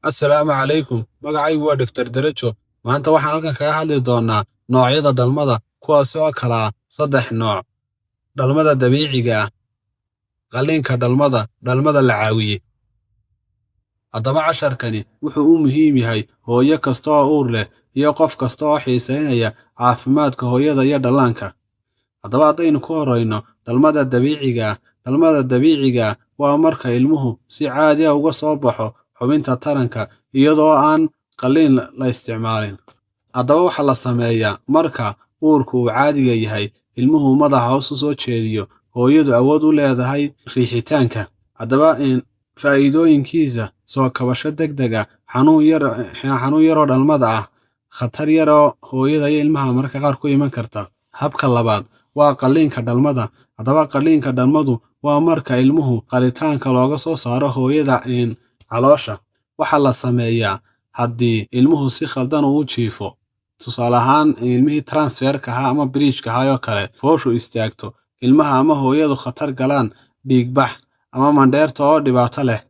Assalaamu calaykum. Magacaygu waa Dr. Darajo. Maanta waxaan halkan kaga hadli doonaa noocyada dhalmada, kuwaas oo kala ah 3 nooc: dhalmada dabiiciga ah, qalliinka dhalmada, dhalmada la caawiyey. Haddaba casharkani wuxuu u muhiim yahay hooyo kasta oo uur leh iyo qof kasta oo xiisaynaya caafimaadka hooyada iyo dhallaanka. Haddaba haddaynu ku horreyno dhalmada dabiiciga ah. Dhalmada dabiiciga ah waa marka ilmuhu si caadi ah uga soo baxo xubinta taranka iyadoo aan qalliin la isticmaalin. Haddaba waxaa la sameeyaa marka uurku uu caadiga yahay, ilmuhu madaxa hoos u soo jeediyo, hooyadu awood u leedahay riixitaanka. Haddaba faa'iidooyinkiisa: soo kabasho degdeg ah, xanuun yaroo dhalmada ah, khatar yaroo hooyada iyo ilmaha mararka qaar ku iman karta. Habka labaad waa qalliinka dhalmada. Haddaba qalliinka dhalmadu waa marka ilmuhu qalitaanka looga soo saaro hooyada caloosha. Waxaa la sameeyaa haddii ilmuhu si khaldan u jiifo, tusaale ahaan ilmihii transferka ahaa ama bridge-ka ahaa oo kale, fooshu istaagto, ilmaha ama hooyadu khatar galaan dhiigbax ama mandheerta oo dhibaato leh.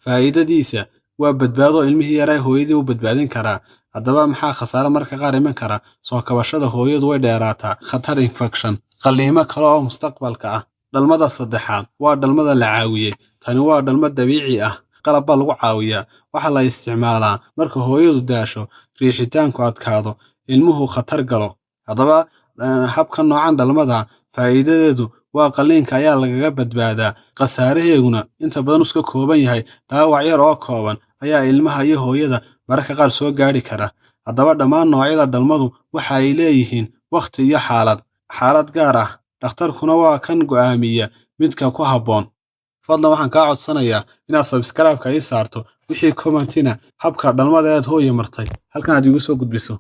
Faa'iidadiisa waa badbaado, ilmihii yaraa hooyadii u badbaadin karaa. Haddaba maxaa khasaare marka qaar iman kara? Soo kabashada hooyadu way dheeraataa, khatar infection, qalliimo kale oo mustaqbalka ah. Dhalmada saddexaad waa dhalmada la caawiyey. Tani waa dhalmo dabiici ah, qalab baa lagu caawiyaa. Waxaa la isticmaalaa marka hooyadu daasho, riixitaanku adkaado, ilmuhu khatar galo. Haddaba habka noocan dhalmada faa'iidadeedu waa qalliinka ayaa lagaga badbaadaa, khasaaraheeguna inta badan iska kooban yahay dhaawac yar oo kooban ayaa ilmaha iyo hooyada mararka qaar soo gaadhi kara. Haddaba dhammaan noocyada dhalmadu waxa ay leeyihiin waqti iyo xaalad gaar ah, dhakhtarkuna waa kan go'aamiya midka ku habboon. Fadlan waxaan kaa codsanayaa inaad subscribe-ka ii saarto, wixii commentina habka dhalmada aad hooyo martay halkan aad igu soo gudbiso.